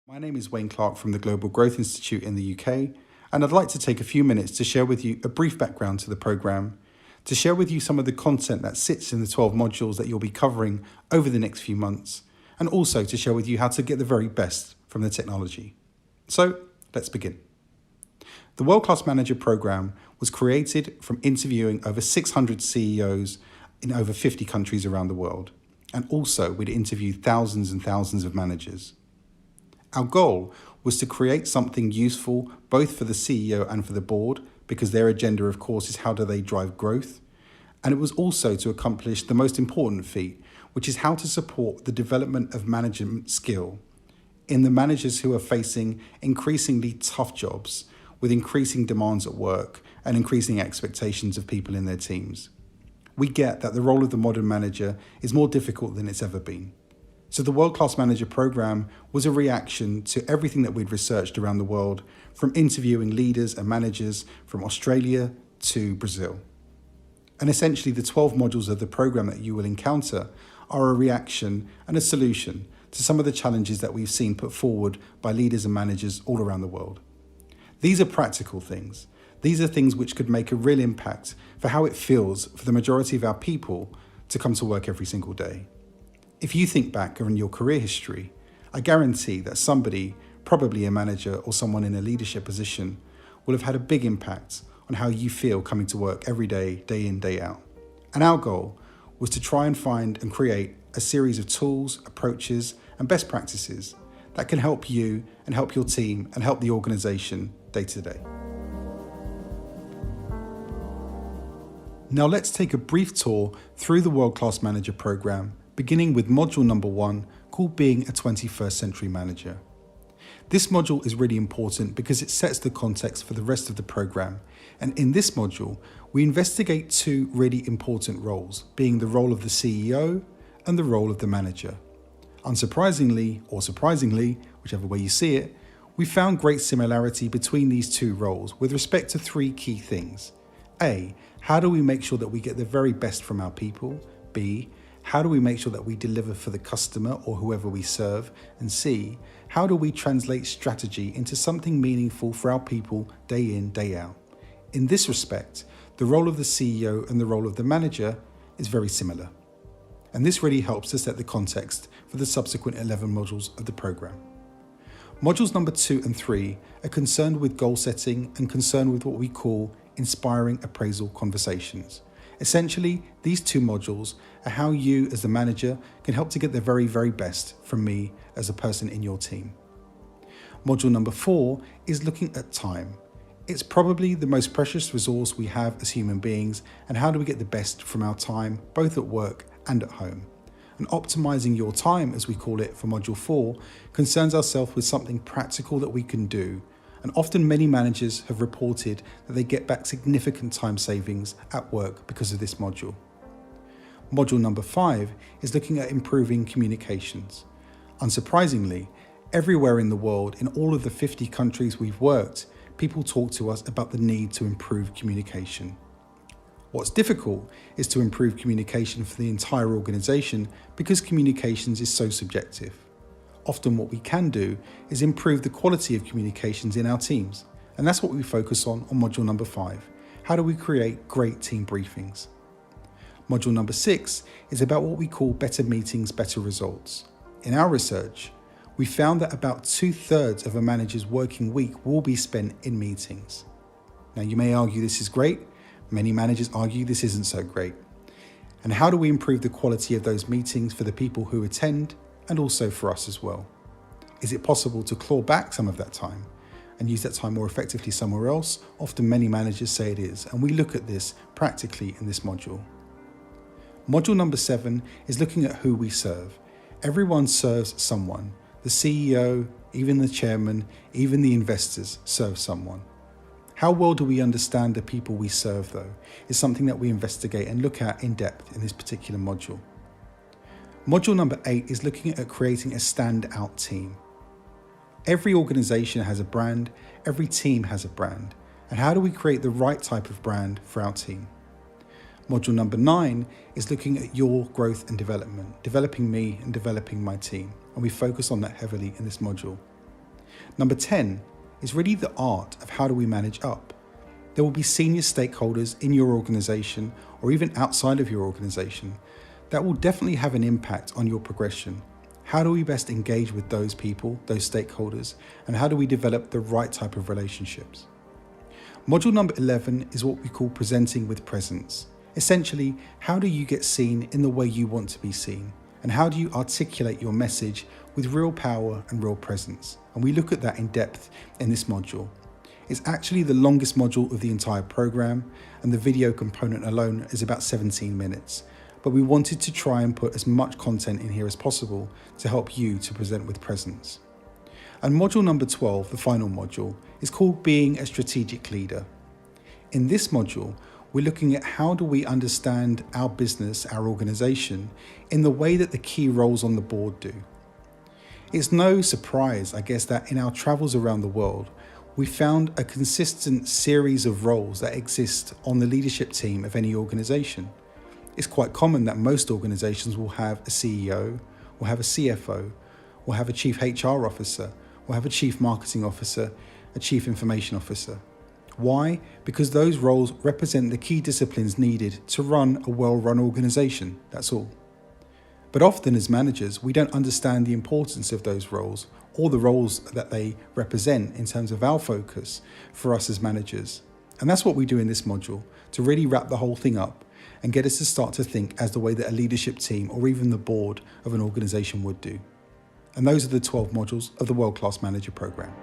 My name is Wayne Clark from the Global Growth Institute in the UK, and I'd like to take a few minutes to share with you a brief background to the programme, to share with you some of the content that sits in the 12 modules that you'll be covering over the next few months, and also to share with you how to get the very best from the technology. So, let's begin. The World Class Manager Programme was created from interviewing over 600 CEOs in over 50 countries around the world, and also we'd interviewed thousands and thousands of managers. Our goal was to create something useful both for the CEO and for the board, because their agenda, of course, is how do they drive growth. And it was also to accomplish the most important feat, which is how to support the development of management skill in the managers who are facing increasingly tough jobs with increasing demands at work and increasing expectations of people in their teams. We get that the role of the modern manager is more difficult than it's ever been. So the World Class Manager Programme was a reaction to everything that we'd researched around the world, from interviewing leaders and managers from Australia to Brazil. And essentially the 12 modules of the programme that you will encounter are a reaction and a solution to some of the challenges that we've seen put forward by leaders and managers all around the world. These are practical things. These are things which could make a real impact for how it feels for the majority of our people to come to work every single day. If you think back on your career history, I guarantee that somebody, probably a manager or someone in a leadership position, will have had a big impact on how you feel coming to work every day, day in, day out. And our goal was to try and find and create a series of tools, approaches, and best practices that can help you and help your team and help the organization day to day. Now let's take a brief tour through the World Class Manager Programme, beginning with module number 1, called Being a 21st Century Manager. This module is really important because it sets the context for the rest of the programme, and in this module, we investigate two really important roles, being the role of the CEO and the role of the manager. Unsurprisingly, or surprisingly, whichever way you see it, we found great similarity between these two roles with respect to three key things. A, how do we make sure that we get the very best from our people? B, how do we make sure that we deliver for the customer or whoever we serve? And C, how do we translate strategy into something meaningful for our people day in, day out? In this respect, the role of the CEO and the role of the manager is very similar. And this really helps to set the context for the subsequent 11 modules of the programme. Modules number 2 and 3 are concerned with goal setting and concerned with what we call inspiring appraisal conversations. Essentially, these two modules are how you as the manager can help to get the very, very best from me as a person in your team. Module number 4 is looking at time. It's probably the most precious resource we have as human beings, and how do we get the best from our time, both at work and at home. And optimizing your time, as we call it for module 4, concerns ourselves with something practical that we can do. And often many managers have reported that they get back significant time savings at work because of this module. Module number 5 is looking at improving communications. Unsurprisingly, everywhere in the world, in all of the 50 countries we've worked, people talk to us about the need to improve communication. What's difficult is to improve communication for the entire organization because communications is so subjective. Often what we can do is improve the quality of communications in our teams. And that's what we focus on module number 5. How do we create great team briefings? Module number 6 is about what we call better meetings, better results. In our research, we found that about 2/3 of a manager's working week will be spent in meetings. Now you may argue this is great. Many managers argue this isn't so great. And how do we improve the quality of those meetings for the people who attend, and also for us as well? Is it possible to claw back some of that time and use that time more effectively somewhere else? Often many managers say it is, and we look at this practically in this module. Module number 7 is looking at who we serve. Everyone serves someone. The CEO, even the chairman, even the investors serve someone. How well do we understand the people we serve, though, is something that we investigate and look at in depth in this particular module. Module number 8 is looking at creating a standout team. Every organization has a brand, every team has a brand, and how do we create the right type of brand for our team? Module number 9 is looking at your growth and development, developing me and developing my team, and we focus on that heavily in this module. Number 10 is really the art of how do we manage up. There will be senior stakeholders in your organization or even outside of your organization that will definitely have an impact on your progression. How do we best engage with those people, those stakeholders, and how do we develop the right type of relationships? Module number 11 is what we call presenting with presence. Essentially, how do you get seen in the way you want to be seen? And how do you articulate your message with real power and real presence? And we look at that in depth in this module. It's actually the longest module of the entire program, and the video component alone is about 17 minutes. But we wanted to try and put as much content in here as possible to help you to present with presence. And module number 12, the final module, is called Being a Strategic Leader. In this module, we're looking at how do we understand our business, our organization, in the way that the key roles on the board do. It's no surprise, I guess, that in our travels around the world, we found a consistent series of roles that exist on the leadership team of any organization. It's quite common that most organizations will have a CEO, will have a CFO, will have a chief HR officer, will have a chief marketing officer, a chief information officer. Why? Because those roles represent the key disciplines needed to run a well-run organization, that's all. But often as managers, we don't understand the importance of those roles or the roles that they represent in terms of our focus for us as managers. And that's what we do in this module, to really wrap the whole thing up and get us to start to think as the way that a leadership team or even the board of an organization would do. And those are the 12 modules of the World Class Manager Program.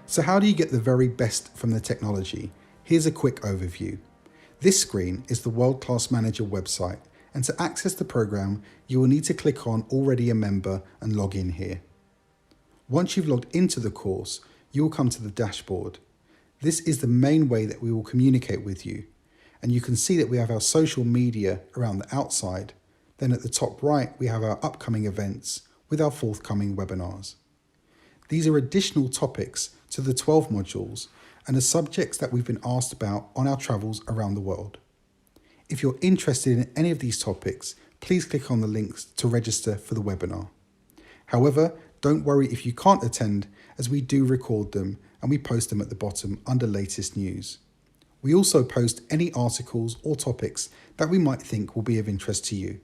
So how do you get the very best from the technology? Here's a quick overview. This screen is the World Class Manager website, and to access the program, you will need to click on Already a Member and log in here. Once you've logged into the course, you will come to the dashboard. This is the main way that we will communicate with you, and you can see that we have our social media around the outside. Then at the top right, we have our upcoming events with our forthcoming webinars. These are additional topics to the 12 modules and are subjects that we've been asked about on our travels around the world. If you're interested in any of these topics, please click on the links to register for the webinar. However, don't worry if you can't attend, as we do record them and we post them at the bottom under latest news. We also post any articles or topics that we might think will be of interest to you.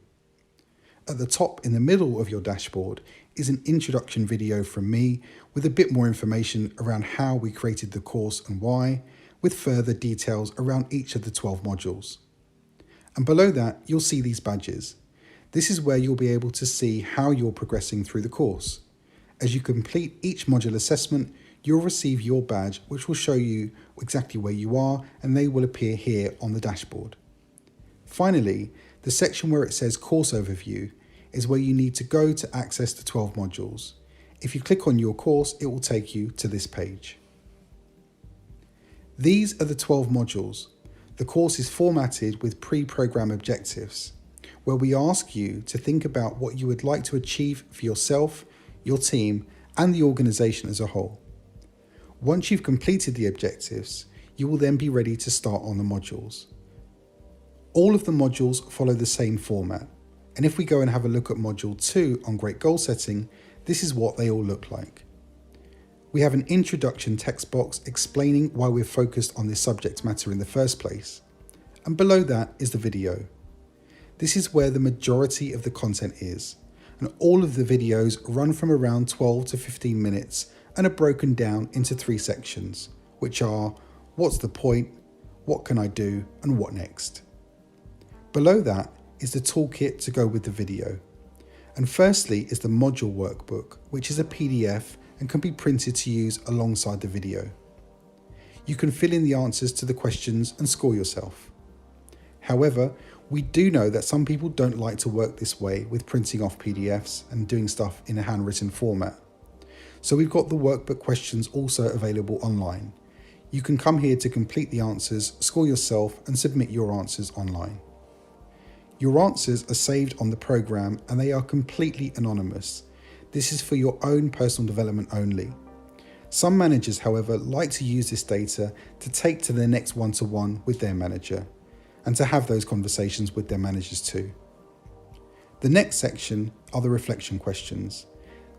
At the top in the middle of your dashboard is an introduction video from me with a bit more information around how we created the course and why, with further details around each of the 12 modules. And below that, you'll see these badges. This is where you'll be able to see how you're progressing through the course. As you complete each module assessment, you'll receive your badge, which will show you exactly where you are, and they will appear here on the dashboard. Finally, the section where it says Course Overview is where you need to go to access the 12 modules. If you click on your course, it will take you to this page. These are the 12 modules. The course is formatted with pre-program objectives, where we ask you to think about what you would like to achieve for yourself, your team, and the organization as a whole. Once you've completed the objectives, you will then be ready to start on the modules. All of the modules follow the same format, and if we go and have a look at Module 2 on Great Goal Setting, this is what they all look like. We have an introduction text box explaining why we're focused on this subject matter in the first place, and below that is the video. This is where the majority of the content is, and all of the videos run from around 12 to 15 minutes and are broken down into 3 sections, which are what's the point, what can I do, and what next. Below that is the toolkit to go with the video. And firstly is the module workbook, which is a PDF and can be printed to use alongside the video. You can fill in the answers to the questions and score yourself. However, we do know that some people don't like to work this way with printing off PDFs and doing stuff in a handwritten format. So we've got the workbook questions also available online. You can come here to complete the answers, score yourself, and submit your answers online. Your answers are saved on the program and they are completely anonymous. This is for your own personal development only. Some managers, however, like to use this data to take to their next one-to-one with their manager and to have those conversations with their managers too. The next section are the reflection questions.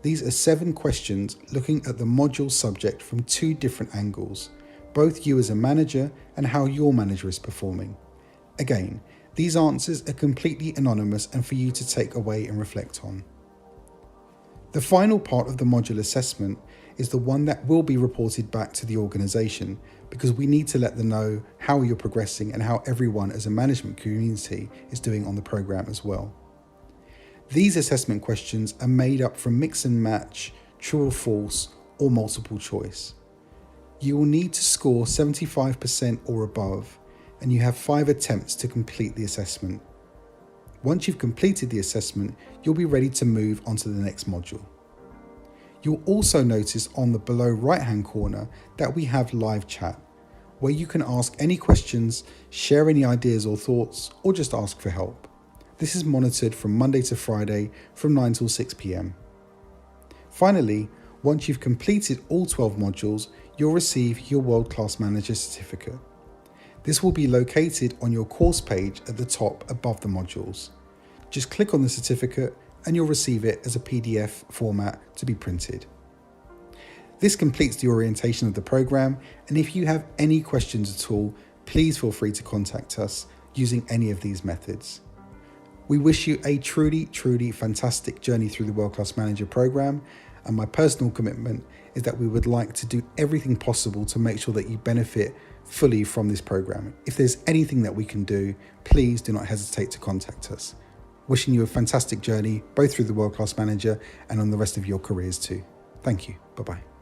These are 7 questions looking at the module subject from 2 different angles, both you as a manager and how your manager is performing. Again, these answers are completely anonymous and for you to take away and reflect on. The final part of the module assessment is the one that will be reported back to the organisation, because we need to let them know how you're progressing and how everyone as a management community is doing on the programme as well. These assessment questions are made up from mix and match, true or false, or multiple choice. You will need to score 75% or above, and you have 5 attempts to complete the assessment. Once you've completed the assessment, you'll be ready to move on to the next module. You'll also notice on the below right-hand corner that we have live chat, where you can ask any questions, share any ideas or thoughts, or just ask for help. This is monitored from Monday to Friday from 9 till 6 p.m. Finally, once you've completed all 12 modules, you'll receive your World Class Manager certificate. This will be located on your course page at the top above the modules. Just click on the certificate and you'll receive it as a PDF format to be printed. This completes the orientation of the program, and if you have any questions at all, please feel free to contact us using any of these methods. We wish you a truly fantastic journey through the World Class Manager program, and my personal commitment is that we would like to do everything possible to make sure that you benefit fully from this program. If there's anything that we can do, please do not hesitate to contact us. Wishing you a fantastic journey, both through the World Class Manager and on the rest of your careers too. Thank you. Bye-bye.